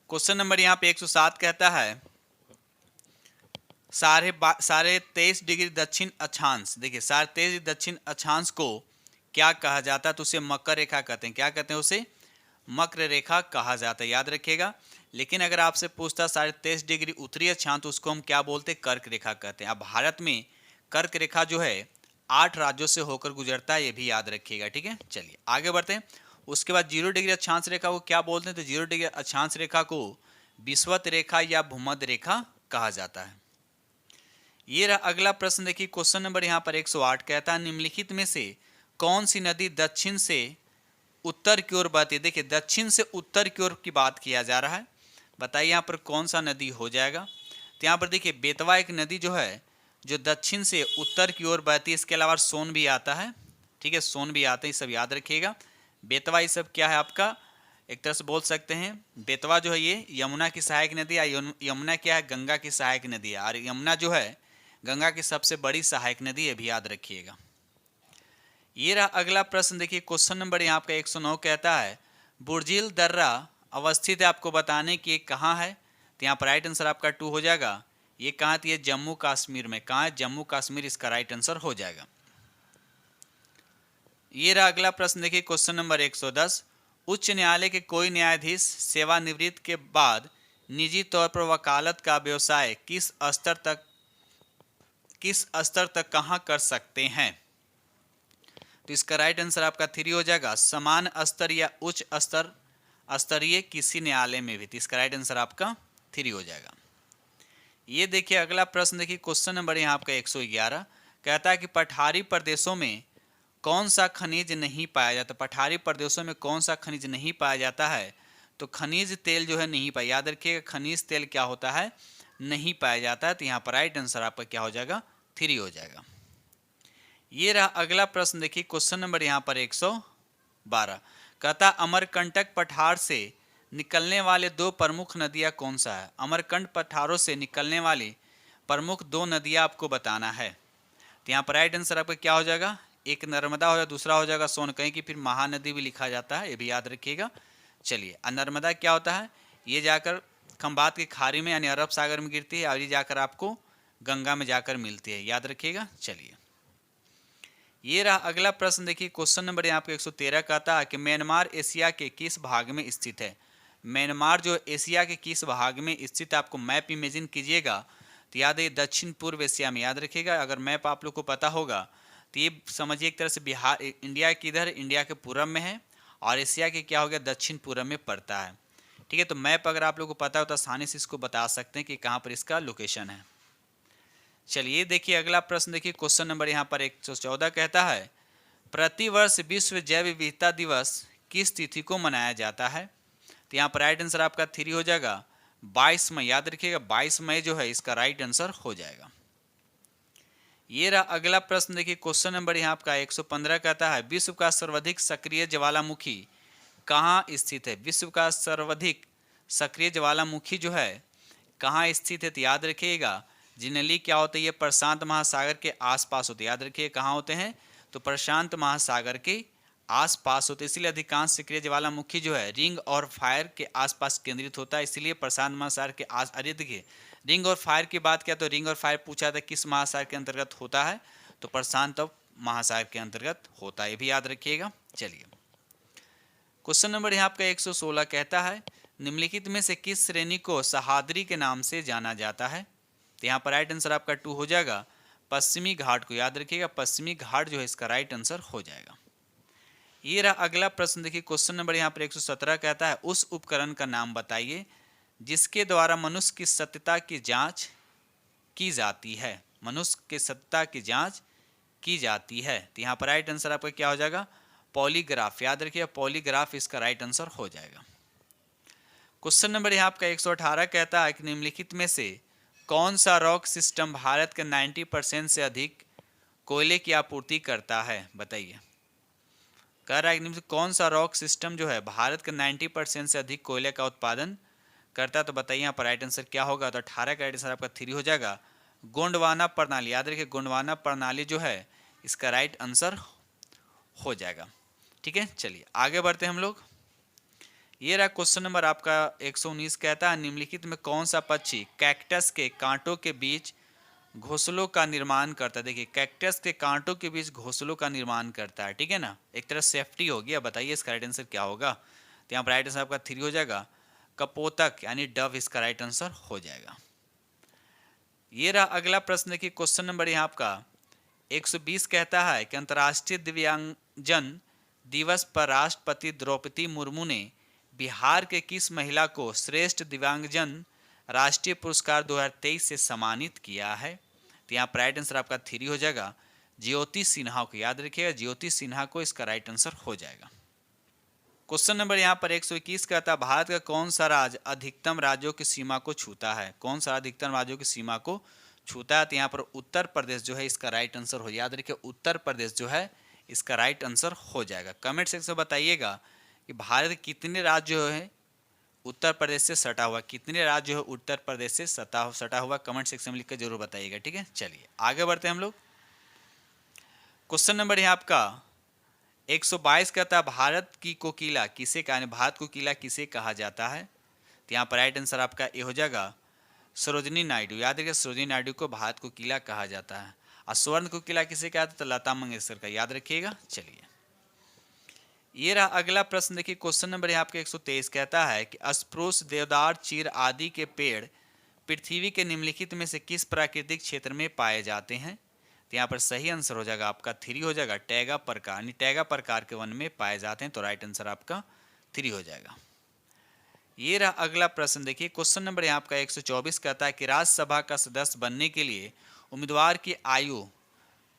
क्वेश्चन नंबर यहाँ पे 107 कहता है साढ़े 23 डिग्री दक्षिण अक्षांश। देखिए 23 डिग्री दक्षिण अक्षांश को क्या कहा जाता है, तो उसे मकर रेखा कहते हैं। क्या कहते हैं, उसे मकर रेखा कहा जाता है। याद रखिएगा। लेकिन अगर आपसे पूछता 23.5 डिग्री उत्तरी अक्षांश तो उसको हम क्या बोलते हैं, कर्क रेखा कहते हैं। अब भारत में कर्क रेखा जो है 8 राज्यों से होकर गुजरता है, ये भी याद रखिएगा। ठीक है चलिए आगे बढ़ते हैं। उसके बाद 0 डिग्री अक्षांश रेखा को क्या बोलते हैं, तो 0 डिग्री अक्षांश रेखा को विषुवत रेखा या भूमध्य रेखा कहा जाता है। ये रहा अगला प्रश्न, देखिए क्वेश्चन नंबर यहाँ पर 108 कहता है निम्नलिखित में से कौन सी नदी दक्षिण से उत्तर की ओर बहती है। देखिए दक्षिण से उत्तर की ओर की बात किया जा रहा है, बताइए यहाँ पर कौन सा नदी हो जाएगा। तो यहाँ पर देखिए बेतवा एक नदी जो है जो दक्षिण से उत्तर की ओर बहती है। इसके अलावा सोन भी आता है। ठीक है सोन भी आता है, ये सब याद रखिएगा। बेतवा ये सब क्या है आपका, एक तरह से बोल सकते हैं बेतवा जो है ये यमुना की सहायक नदी है। यमुना क्या है, गंगा की सहायक नदी है, और यमुना जो है गंगा की सबसे बड़ी सहायक नदी है, भी याद रखिएगा। ये रहा अगला प्रश्न, देखिए क्वेश्चन नंबर यहाँ आपका 109 कहता है बुर्जिल दर्रा अवस्थित है, आपको बताने की कहाँ है। तो यहाँ पर राइट आंसर आपका 2 हो जाएगा। ये कहाँ थी, जम्मू कश्मीर में। कहाँ है, जम्मू कश्मीर, इसका राइट आंसर हो जाएगा। ये रहा अगला प्रश्न, देखिए क्वेश्चन नंबर 110 उच्च न्यायालय के कोई न्यायाधीश सेवानिवृत्ति के बाद निजी तौर पर वकालत का व्यवसाय किस स्तर तक कहाँ कर सकते हैं? तो इसका राइट आंसर आपका 3 हो जाएगा, समान स्तर या उच्च स्तरीय किसी न्यायालय में भी। तो इसका राइट आंसर आपका 3 हो जाएगा। ये देखिए अगला प्रश्न, देखिए क्वेश्चन नंबर यहाँ आपका 111 कहता है कि पठारी प्रदेशों में कौन सा खनिज नहीं पाया जाता? पठारी प्रदेशों में कौन सा खनिज नहीं पाया जाता है? तो खनिज तेल जो है नहीं पाया, याद रखिएगा खनिज तेल क्या होता है, नहीं पाया जाता है। तो यहाँ पर राइट आंसर आपका क्या हो जाएगा, 3 हो जाएगा। ये रहा अगला प्रश्न, देखिए क्वेश्चन नंबर यहाँ पर 112 कहता अमरकंटक पठार से निकलने वाले 2 प्रमुख नदियाँ कौन सा है? अमरकंटक पठारों से निकलने वाली प्रमुख 2 नदियाँ आपको बताना है। तो यहाँ पर राइट आंसर आपका क्या हो जाएगा, एक नर्मदा हो जाएगा, दूसरा हो जाएगा सोन, कहीं की फिर महानदी भी लिखा जाता है, ये भी याद रखिएगा। चलिए, नर्मदा क्या होता है, ये जाकर खंबात की खाड़ी में यानी अरब सागर में गिरती है और ये जाकर आपको गंगा में जाकर मिलती है, याद रखिएगा। चलिए, ये रहा अगला प्रश्न, देखिए क्वेश्चन नंबर यहाँ पे 113 कहता है कि म्यांमार एशिया के किस भाग में स्थित है? म्यांमार जो एशिया के किस भाग में स्थित है, आपको मैप इमेजिन कीजिएगा तो याद है दक्षिण पूर्व एशिया में, याद रखिएगा। अगर मैप आप लोग को पता होगा तो ये समझिए एक तरह से बिहार, इंडिया के इधर, इंडिया के पूरब में है और एशिया के क्या हो गया, दक्षिण पूरब में पड़ता है। ठीक है, तो मैप अगर आप लोग को पता हो तो आसानी से इसको बता सकते हैं कि कहाँ पर इसका लोकेशन है। चलिए देखिए अगला प्रश्न, देखिए क्वेश्चन नंबर यहाँ पर 114 कहता है प्रतिवर्ष विश्व जैव विविधता दिवस किस तिथि को मनाया जाता है? तो यहाँ पर राइट आंसर आपका 3 हो जाएगा, 22 मई, याद रखिएगा 22 मई जो है इसका राइट आंसर हो जाएगा। ये रहा अगला प्रश्न, देखिए क्वेश्चन नंबर यहाँ आपका 115 कहता है विश्व का सर्वाधिक सक्रिय ज्वालामुखी कहाँ स्थित है? विश्व का सर्वाधिक सक्रिय ज्वालामुखी जो है कहाँ स्थित है? तो याद रखिएगा जनरली क्या होता है, ये प्रशांत महासागर के आसपास होते हैं, याद रखिए कहाँ होते हैं, तो प्रशांत महासागर के आसपास होते हैं। इसलिए अधिकांश सक्रिय ज्वालामुखी जो है रिंग और फायर के आसपास केंद्रित होता है, इसलिए प्रशांत महासागर के आस, अरे देखिए रिंग और फायर की बात किया तो रिंग और फायर पूछा था किस महासागर के अंतर्गत होता है, तो प्रशांत महासागर के अंतर्गत होता है, ये भी याद रखिएगा। चलिए क्वेश्चन नंबर यहाँ आपका 116 कहता है निम्नलिखित में से किस श्रेणी को सहाद्री के नाम से जाना जाता है? तो यहाँ पर राइट आंसर आपका 2 हो जाएगा, पश्चिमी घाट को, याद रखिएगा पश्चिमी घाट जो है इसका राइट आंसर हो जाएगा। ये रहा अगला प्रश्न, देखिए क्वेश्चन नंबर यहाँ पर 117 कहता है उस उपकरण का नाम बताइए जिसके द्वारा मनुष्य की सत्यता की जांच की जाती है। मनुष्य के सत्यता की जांच की जाती है, तो यहाँ पर राइट आंसर आपका क्या हो जाएगा, पॉलीग्राफ, याद रखिए पॉलीग्राफ इसका राइट आंसर हो जाएगा। क्वेश्चन नंबर यहाँ आपका 118 कहता है कि निम्नलिखित में से कौन सा रॉक सिस्टम भारत के 90% से अधिक कोयले की आपूर्ति करता है? बताइए, कह रहा है कि कौन सा रॉक सिस्टम जो है भारत के 90% से अधिक कोयले का उत्पादन करता है? तो बताइए यहाँ पर राइट आंसर क्या होगा, तो 18 का राइट आंसर आपका 3 हो जाएगा, गोंडवाना प्रणाली, याद रखिए गोंडवाना प्रणाली जो है इसका राइट आंसर हो जाएगा। ठीक है, चलिए आगे बढ़ते हैं हम लोग। ये रहा क्वेश्चन नंबर आपका 119 कहता है निम्नलिखित में कौन सा पक्षी कैक्टस के कांटों के बीच घोंसलों का निर्माण करता है? देखिए कैक्टस के कांटों के बीच घोंसलों का निर्माण करता है, ठीक है ना, एक तरह सेफ्टी हो गया। बताइए इसका राइट आंसर क्या होगा, तो यहाँ पर राइट आंसर आपका 3 हो जाएगा, कपोतक यानी डव इसका राइट आंसर हो जाएगा। ये रहा अगला प्रश्न, देखिए क्वेश्चन नंबर यहाँ आपका 120 कहता है कि अंतर्राष्ट्रीय दिव्यांगजन दिवस पर राष्ट्रपति द्रौपदी मुर्मू ने बिहार के किस महिला को श्रेष्ठ दिव्यांगजन राष्ट्रीय पुरस्कार 2023 से सम्मानित किया है? तो यहाँ पर राइट आंसर आपका 3 हो जाएगा, ज्योति सिन्हा को, याद रखिएगा ज्योति सिन्हा को इसका राइट आंसर हो जाएगा। क्वेश्चन नंबर यहाँ पर 121 कहता है भारत का कौन सा राज्य अधिकतम राज्यों की सीमा को छूता है? कौन सा अधिकतम राज्यों की सीमा को छूता है? तो यहाँ पर उत्तर प्रदेश जो है इसका राइट आंसर हो, याद रखिए उत्तर प्रदेश जो है इसका राइट आंसर हो जाएगा। कमेंट सेक्शन में बताइएगा कि भारत के कितने राज्य जो है उत्तर प्रदेश से सटा हुआ, कितने राज्य जो है उत्तर प्रदेश से सटा हुआ, कमेंट सेक्शन में लिख कर जरूर बताइएगा। ठीक है, चलिए आगे बढ़ते हैं हम लोग। क्वेश्चन नंबर यहाँ आपका 122 कहता है भारत की कोकिला किसे कहा, भारत कोकिला किसे कहा जाता है? तो यहाँ पर राइट आंसर आपका ये हो जाएगा सरोजिनी नायडू, याद रखिए सरोजिनी नायडू को भारत कोकिला कहा जाता है। और स्वर्ण कोकिला किसे कहा था? तो लता मंगेशकर का, याद रखिएगा। चलिए ये रहा अगला प्रश्न। देखिए क्वेश्चन नंबर यहाँ आपके 123 कहता है कि स्प्रूस, देवदार, चीर आदि के पेड़ पृथ्वी के निम्नलिखित में से किस प्राकृतिक क्षेत्र में पाए जाते हैं। तो यहाँ पर सही आंसर हो जाएगा आपका 3 हो जाएगा, टैगा प्रकार, यानी टैगा प्रकार के वन में पाए जाते हैं। तो राइट आंसर आपका 3 हो जाएगा। ये रहा अगला प्रश्न। देखिए क्वेश्चन नंबर यहाँ आपका 124 कहता है कि राज्यसभा का सदस्य बनने के लिए उम्मीदवार की आयु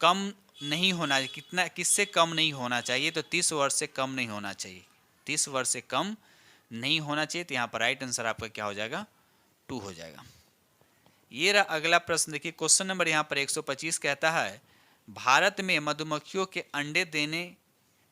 कम नहीं होना, कितना किससे कम नहीं होना चाहिए। तो 30 वर्ष से कम नहीं होना चाहिए, 30 वर्ष से कम नहीं होना चाहिए। तो यहाँ पर राइट आंसर आपका क्या हो जाएगा, 2 हो जाएगा। ये रहा अगला प्रश्न। देखिए क्वेश्चन नंबर यहाँ पर 125 कहता है भारत में मधुमक्खियों के अंडे देने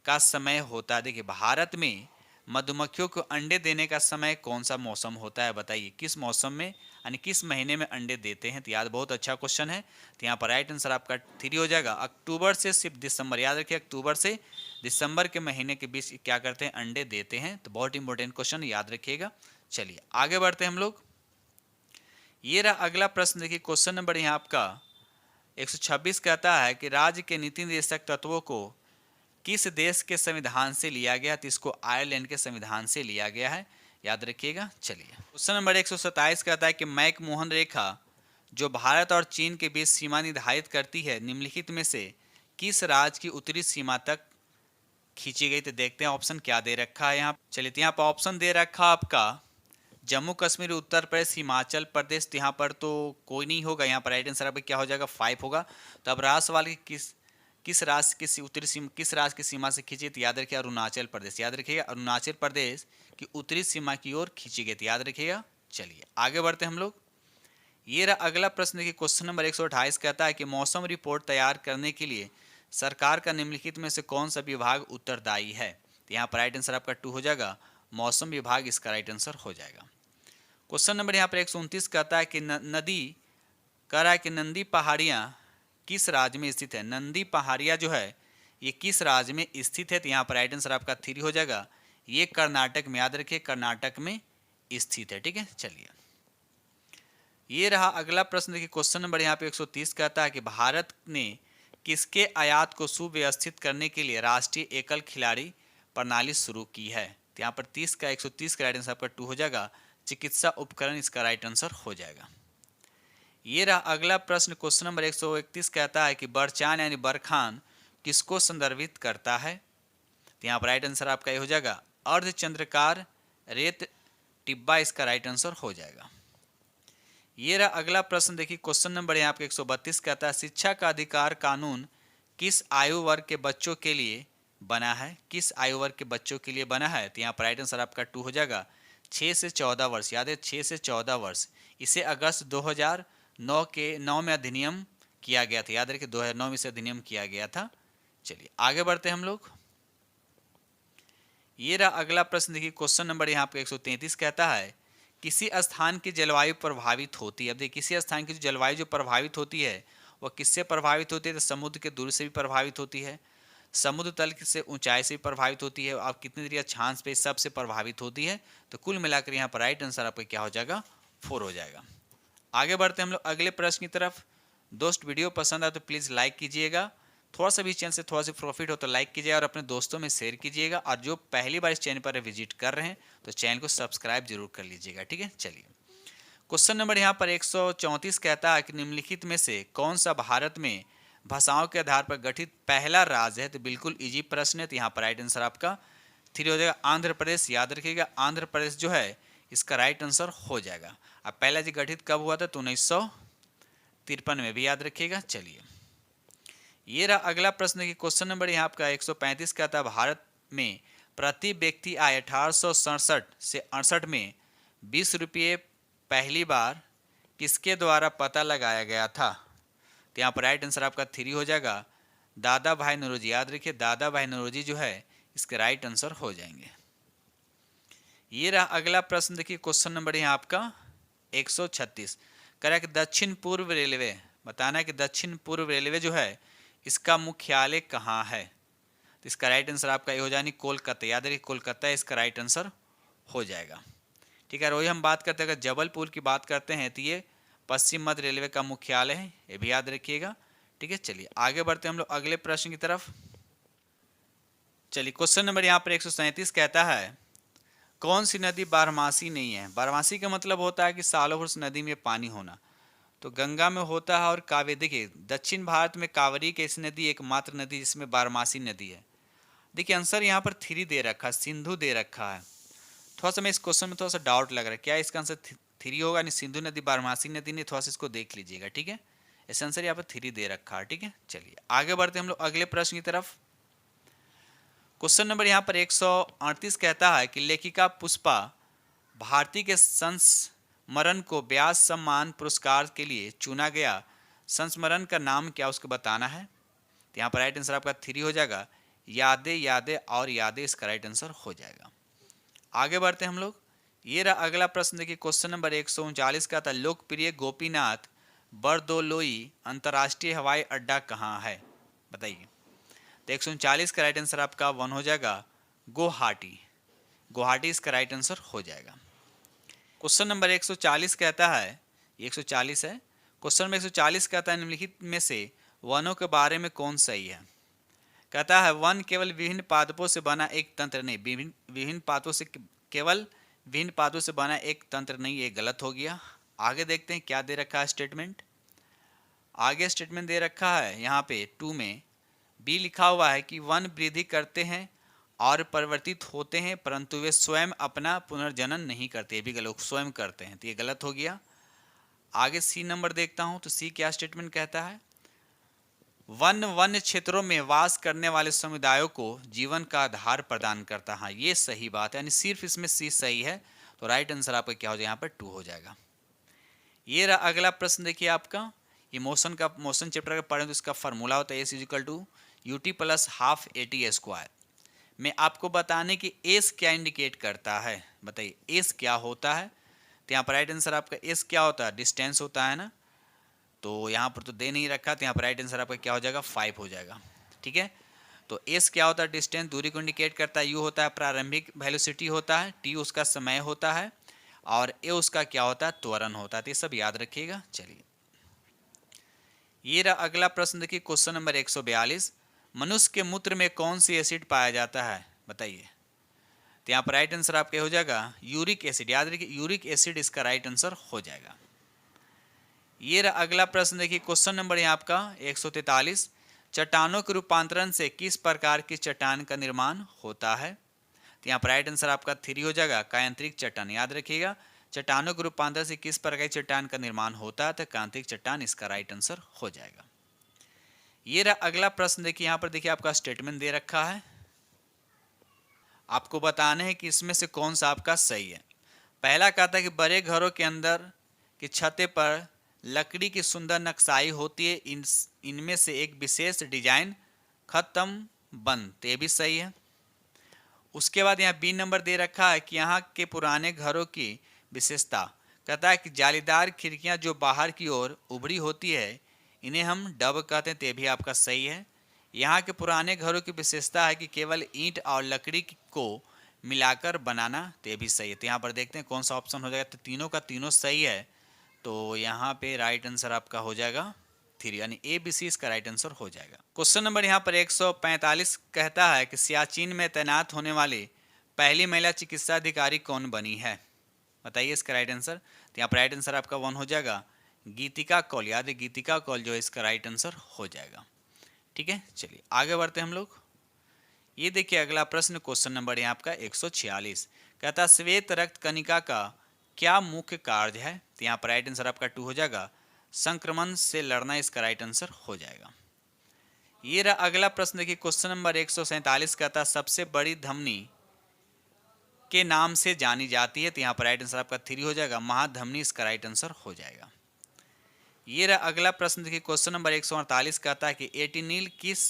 का समय होता है। देखिए भारत में मधुमक्खियों को अंडे देने का समय कौन सा मौसम होता है, बताइए किस मौसम में यानी किस महीने में अंडे देते हैं। तो याद बहुत अच्छा क्वेश्चन है। तो यहाँ पर राइट आंसर आपका 3 हो जाएगा। अक्टूबर से सिर्फ दिसंबर, याद रखिए अक्टूबर से दिसंबर के महीने के बीच क्या करते हैं, अंडे देते हैं। तो बहुत इंपॉर्टेंट क्वेश्चन, याद रखिएगा। चलिए आगे बढ़ते हैं हम लोग। ये रहा अगला प्रश्न। देखिए क्वेश्चन नंबर यहाँ आपका 126 कहता है कि राज्य के नीति निर्देशक तत्वों को किस देश के संविधान से लिया गया। तो इसको आयरलैंड के संविधान से लिया गया है, याद रखिएगा। चलिए क्वेश्चन नंबर 127 कहता है कि मैकमोहन रेखा जो भारत और चीन के बीच सीमा निर्धारित करती है निम्नलिखित में से किस राज्य की उत्तरी सीमा तक खींची गई। तो देखते हैं ऑप्शन क्या दे रखा है यहाँ। चलिए यहाँ पर ऑप्शन दे रखा आपका जम्मू कश्मीर, उत्तर प्रदेश, हिमाचल प्रदेश। तो यहाँ पर तो कोई नहीं होगा, यहाँ पर राइट आंसर आपका क्या हो जाएगा, 5 होगा। तो अब राष्ट्र वाले किस राज्य की उत्तरी सीमा, किस राज्य की सीमा से खींची। तो याद रखिए अरुणाचल प्रदेश, याद रखिएगा अरुणाचल प्रदेश की उत्तरी सीमा की ओर खींची गई थी, याद रखिएगा। चलिए आगे बढ़ते हैं हम लोग। ये रहा अगला प्रश्न। देखिए क्वेश्चन नंबर 128 कहता है कि मौसम रिपोर्ट तैयार करने के लिए सरकार का निम्नलिखित में से कौन सा विभाग उत्तरदायी है। तो यहाँ पर राइट आंसर आपका 2 हो जाएगा, मौसम विभाग इसका राइट आंसर हो जाएगा। क्वेश्चन नंबर यहाँ पर 129 कहता है कि नदी कह रहा है कि नंदी पहाड़ियाँ किस राज्य में स्थित है। नंदी पहाड़ियाँ जो है ये किस राज्य में स्थित है। तो यहाँ पर राइट आंसर आपका 3 हो जाएगा। ये कर्नाटक में, याद रखिए कर्नाटक में स्थित है, ठीक है। चलिए ये रहा अगला प्रश्न। देखिए क्वेश्चन नंबर यहाँ पे 130 कहता है कि भारत ने किसके आयात को सुव्यवस्थित करने के लिए राष्ट्रीय एकल खिलाड़ी प्रणाली शुरू की है। तो यहाँ पर 130 का राइट आंसर आपका 2 हो जाएगा। चिकित्सा उपकरण इसका राइट आंसर हो जाएगा। ये रहा अगला प्रश्न। क्वेश्चन नंबर 131 कहता है कि बरचान यानी बरखान किसको संदर्भित करता है। तो यहाँ पर राइट आंसर आपका ये हो जाएगा अर्धचंद्राकार रेत टिब्बा, इसका राइट आंसर हो जाएगा। ये रहा अगला प्रश्न। देखिए क्वेश्चन नंबर यहाँ पे 132 कहता है शिक्षा का अधिकार कानून किस आयु वर्ग के बच्चों के लिए बना है। किस आयु वर्ग के बच्चों के लिए बना है। तो यहाँ पर राइट आंसर आपका 2 हो जाएगा, 6 से 14 वर्ष, याद है 6 से 14 वर्ष। इसे अगस्त 2009 में अधिनियम किया गया था, याद रखिए 2009 में इसे अधिनियम किया गया था। चलिए आगे बढ़ते हैं हम लोग। ये रहा अगला प्रश्न। देखिए क्वेश्चन नंबर यहाँ पे 133 कहता है किसी स्थान की जलवायु प्रभावित होती है। अब देखिए किसी स्थान की जलवायु जो प्रभावित होती है वह किससे प्रभावित होती है। तो समुद्र के दूरी से भी प्रभावित होती है, समुद्र तल से ऊंचाई से भी प्रभावित होती है, और कितनी देर अक्षांश पे सबसे प्रभावित होती है। तो कुल मिलाकर यहाँ पर राइट आंसर आपका क्या हो जाएगा, 4 हो जाएगा। आगे बढ़ते हैं हम लोग अगले प्रश्न की तरफ। दोस्त वीडियो पसंद आए तो प्लीज़ लाइक कीजिएगा, थोड़ा सा भी चैनल से थोड़ा सा प्रॉफिट हो तो लाइक कीजिएगा और अपने दोस्तों में शेयर कीजिएगा। और जो पहली बार इस चैनल पर विजिट कर रहे हैं तो चैनल को सब्सक्राइब जरूर कर लीजिएगा, ठीक है। चलिए क्वेश्चन नंबर यहाँ पर 134 कहता है कि निम्नलिखित में से कौन सा भारत में भाषाओं के आधार पर गठित पहला राज्य है। तो बिल्कुल इजी प्रश्न है। तो यहाँ पर राइट आंसर आपका 3 हो जाएगा, आंध्र प्रदेश। याद रखिएगा आंध्र प्रदेश जो है इसका राइट आंसर हो जाएगा। अब पहला जी गठित कब हुआ था, तो 1953 में भी, याद रखिएगा। चलिए ये रहा अगला प्रश्न की क्वेश्चन नंबर यहाँ आपका 135 का था भारत में प्रति व्यक्ति आय 1867 से 68 में 20 रुपये पहली बार किसके द्वारा पता लगाया गया था। तो यहाँ पर राइट आंसर आपका 3 हो जाएगा, दादा भाई नौरोजी। याद रखिए दादा भाई नौरोजी जो है इसके राइट आंसर हो जाएंगे। ये रहा अगला प्रश्न। देखिए क्वेश्चन नंबर यहाँ आपका 136 करेक्ट। दक्षिण पूर्व रेलवे, बताना है कि दक्षिण पूर्व रेलवे जो है इसका मुख्यालय कहाँ है। तो इसका राइट आंसर आपका ये हो जाएगा कोलकाता। याद रखिए कोलकाता इसका राइट आंसर हो जाएगा, ठीक है। वही हम बात करते हैं अगर जबलपुर की बात करते हैं तो ये पश्चिम मध्य रेलवे का मुख्यालय है, ये भी याद रखिएगा, ठीक है। चलिए आगे बढ़ते हैं हम लोग अगले प्रश्न की तरफ। चलिए क्वेश्चन नंबर यहाँ पर 137 कहता है कौन सी नदी बारहमासी नहीं है। बारहमासी का मतलब होता है कि सालों भर उस नदी में पानी होना। तो गंगा में होता है और कावेरी। देखिए दक्षिण भारत में कावेरी की ऐसी नदी एकमात्र नदी जिसमें बारहमासी नदी है। देखिए आंसर यहाँ पर 3 दे रखा है, सिंधु दे रखा है। थोड़ा सा मैं इस क्वेश्चन में थोड़ा सा डाउट लग रहा है, क्या इसका आंसर 3 होगा? नहीं, सिंधु नदी बारहमासी नदी नहीं, थोड़ा सा इसको देख लीजिएगा, ठीक है। इस आंसर यहाँ पर 3 दे रखा है, ठीक है। चलिए आगे बढ़ते हम लोग अगले प्रश्न की तरफ। क्वेश्चन नंबर यहाँ पर 138 कहता है कि लेखिका पुष्पा भारती के संस्मरण को व्यास सम्मान पुरस्कार के लिए चुना गया संस्मरण का नाम क्या, उसको बताना है। तो यहाँ पर राइट आंसर आपका 3 हो जाएगा, यादें यादें और यादें, इसका राइट आंसर हो जाएगा। आगे बढ़ते हैं हम लोग। ये रहा अगला प्रश्न, देखिए क्वेश्चन नंबर 139 का था लोकप्रिय गोपीनाथ बरदोलोई अंतर्राष्ट्रीय हवाई अड्डा कहाँ है, बताइए। तो 139 का राइट आंसर आपका 1 हो जाएगा, गुवाहाटी। गुवाहाटी इसका राइट आंसर हो जाएगा। क्वेश्चन नंबर 140 कहता है, 140 है, क्वेश्चन नंबर 140 कहता है निम्नलिखित में से वनों के बारे में कौन सही है। कहता है वन केवल विभिन्न पादपों से बना एक तंत्र नहीं, विभिन्न पादपों से केवल विभिन्न पादपों से बना एक तंत्र नहीं, ये गलत हो गया। आगे देखते हैं क्या दे रखा है स्टेटमेंट। आगे स्टेटमेंट दे रखा है यहाँ पे 2 में बी लिखा हुआ है कि वन वृद्धि करते हैं और परिवर्तित होते हैं परंतु वे स्वयं अपना पुनर्जनन नहीं करते, ये भी गलत, स्वयं करते हैं, तो ये गलत हो गया। आगे सी नंबर देखता हूँ, तो सी क्या स्टेटमेंट कहता है, वन वन्य क्षेत्रों में वास करने वाले समुदायों को जीवन का आधार प्रदान करता है, ये सही बात है, यानी सिर्फ इसमें सी सही है। तो राइट आंसर आपका क्या हो जाएगा, यहाँ पर 2 हो जाएगा। ये रहा अगला प्रश्न, देखिए आपका ये मोशन चैप्टर का पढ़ें तो इसका फार्मूला होता है S is equal to UT plus half AT square. मैं आपको बताने कि एस क्या इंडिकेट करता है, बताइए एस क्या होता है। तो यहाँ पर राइट आंसर आपका एस क्या होता है, डिस्टेंस होता है ना, तो यहाँ पर तो दे नहीं रखा, तो यहाँ पर राइट आंसर आपका क्या हो जाएगा, 5 हो जाएगा, ठीक है। तो एस क्या होता है, डिस्टेंस, दूरी को इंडिकेट करता है। यू होता है प्रारंभिक वेलोसिटी होता है, टी उसका समय होता है, और ए उसका क्या होता है, त्वरण होता है। तो ये सब याद रखिएगा। चलिए ये रहा अगला प्रश्न, देखिए क्वेश्चन नंबर 142, मनुष्य के मूत्र में कौन सी एसिड पाया जाता है, बताइए। तो यहाँ पर राइट आंसर आपका हो जाएगा यूरिक एसिड, याद रखिए यूरिक एसिड इसका राइट आंसर हो जाएगा। ये रहा अगला प्रश्न, देखिए क्वेश्चन नंबर यहाँ आपका 143, चट्टानों के रूपांतरण से किस प्रकार की चट्टान का निर्माण होता है। तो यहाँ पर राइट आंसर आपका 3 हो जाएगा, कायांतरिक चट्टान, याद रखिएगा चट्टानों के रूपांतरण से किस प्रकार की चट्टान का निर्माण होता है, तो कायांतरिक चट्टान इसका राइट आंसर हो जाएगा। ये रहा अगला प्रश्न, देखिए यहाँ पर देखिए आपका स्टेटमेंट दे रखा है, आपको बताना है कि इसमें से कौन सा आपका सही है। पहला कहता है कि बड़े घरों के अंदर की छतें पर लकड़ी की सुंदर नक्शाई होती है, इनमें से एक विशेष डिजाइन खत्म बंद, तो ये भी सही है। उसके बाद यहाँ बी नंबर दे रखा है कि यहाँ के पुराने घरों की विशेषता, कहता है कि जालीदार खिड़कियाँ जो बाहर की ओर उभरी होती है इन्हें हम डब कहते हैं, तो ये भी आपका सही है। यहाँ के पुराने घरों की विशेषता है कि केवल ईंट और लकड़ी को मिलाकर बनाना, तो ये भी सही है। तो यहाँ पर देखते हैं कौन सा ऑप्शन हो जाएगा, तो तीनों का तीनों सही है, तो यहाँ पे राइट आंसर आपका हो जाएगा 3, यानी ABC इसका राइट आंसर हो जाएगा। क्वेश्चन नंबर यहाँ पर 145 कहता है कि सियाचिन में तैनात होने वाली पहली महिला चिकित्सा अधिकारी कौन बनी है, बताइए इसका राइट आंसर। तो यहाँ पर राइट आंसर आपका 1 हो जाएगा, गीतिका कौल, याद है गीतिका कौल जो है इसका राइट आंसर हो जाएगा, ठीक है। चलिए आगे बढ़ते हैं हम लोग। ये देखिए अगला प्रश्न, क्वेश्चन नंबर यहाँ आपका 146 कहता है श्वेत रक्त कणिका का क्या मुख्य कार्य है। तो यहाँ पर राइट आंसर आपका 2 हो जाएगा, संक्रमण से लड़ना, इसका राइट आंसर हो जाएगा। ये रहा अगला प्रश्न, देखिए क्वेश्चन नंबर 147 कहता है सबसे बड़ी धमनी के नाम से जानी जाती है। तो यहाँ पर राइट आंसर आपका 3 हो जाएगा, महाधमनी, इसका राइट आंसर हो जाएगा। ये रहा अगला प्रश्न, देखिए क्वेश्चन नंबर 148 कहता है कि एटिनिल किस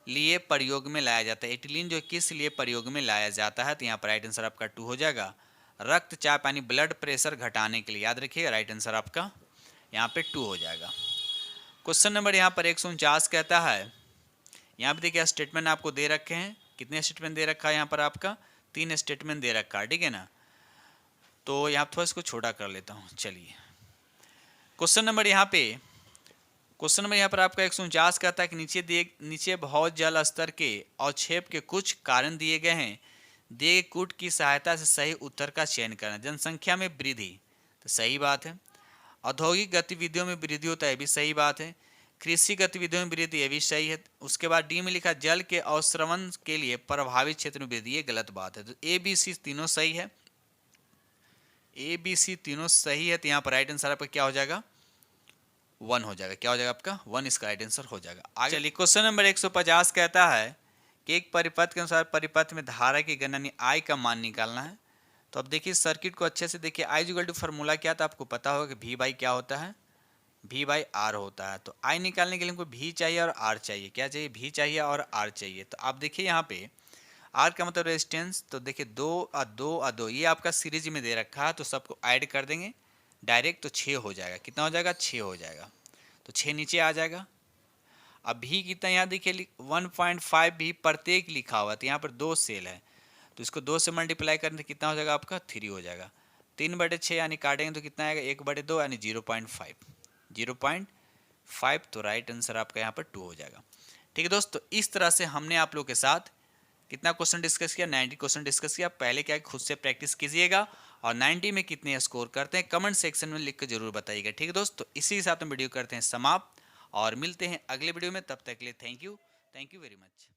लिए प्रयोग में लाया जाता है, एटिलीन जो किस लिए प्रयोग में लाया जाता है। तो यहाँ पर राइट आंसर आपका 2 हो जाएगा, रक्तचाप यानी ब्लड प्रेशर घटाने के लिए, याद रखिएगा राइट आंसर आपका यहाँ पे 2 हो जाएगा। क्वेश्चन नंबर यहाँ पर 149 कहता है, यहाँ पे देखिए स्टेटमेंट आपको दे रखे हैं, कितने स्टेटमेंट दे रखा है यहाँ पर आपका 3 स्टेटमेंट दे रखा है, ठीक है ना। तो यहाँ थोड़ा इसको छोटा कर लेता हूँ। चलिए क्वेश्चन नंबर यहाँ पे क्वेश्चन में यहाँ पर आपका 149 कहता है कि नीचे भौ जल स्तर के अवक्षेप के कुछ कारण दिए गए हैं। दिए गए कूट की सहायता से सही उत्तर का चयन करना। जनसंख्या में वृद्धि, तो सही बात है। औद्योगिक गतिविधियों में वृद्धि होता है, ये भी सही बात है। कृषि गतिविधियों में वृद्धि, ये भी सही है। उसके बाद डी में लिखा जल के अवश्रवण के लिए प्रभावित क्षेत्र में वृद्धि, ये गलत बात है। तो ए बी सी तीनों सही है, ए बी सी तीनों सही है। तो यहाँ पर राइट आंसर आपका क्या हो जाएगा? 1 हो जाएगा। क्या हो जाएगा आपका? 1 इसका राइट आंसर हो जाएगा। आगे चलिए, क्वेश्चन नंबर 150 कहता है कि एक परिपथ के अनुसार परिपथ में धारा की गणना आई का मान निकालना है। तो अब देखिए सर्किट को अच्छे से देखिए। आई इक्वल टू फार्मूला क्या था आपको पता होगा कि वी बाई क्या होता है? वी बाई आर होता है। तो आई निकालने के लिए हमको वी चाहिए और आर चाहिए। क्या चाहिए? वी चाहिए और आर चाहिए। तो आप देखिए यहाँ पे आर का मतलब रेजिस्टेंस, तो देखिए 2 ये आपका सीरीज में दे रखा है, तो सबको ऐड कर देंगे डायरेक्ट, तो 6 हो जाएगा। कितना हो जाएगा? 6 हो जाएगा। तो 6 नीचे आ जाएगा। अब भी कितना यहाँ देखिए 1.5 भी प्रत्येक लिखा हुआ है, तो यहाँ पर 2 सेल है, तो इसको 2 से मल्टीप्लाई करने से कितना हो जाएगा आपका? 3 हो जाएगा। 3/6 यानी काटेंगे तो कितना आएगा? 1/2 यानी 0.5। तो राइट आंसर आपका यहाँ पर 2 हो जाएगा। ठीक है दोस्तों, इस तरह से हमने आप लोग के साथ कितना क्वेश्चन डिस्कस किया? 90 क्वेश्चन डिस्कस किया। पहले क्या खुद से प्रैक्टिस कीजिएगा और 90 में कितने स्कोर करते हैं कमेंट सेक्शन में लिख कर जरूर बताइएगा। ठीक है दोस्तों, इसी के साथ हम वीडियो करते हैं समाप्त और मिलते हैं अगले वीडियो में। तब तक के लिए थैंक यू वेरी मच।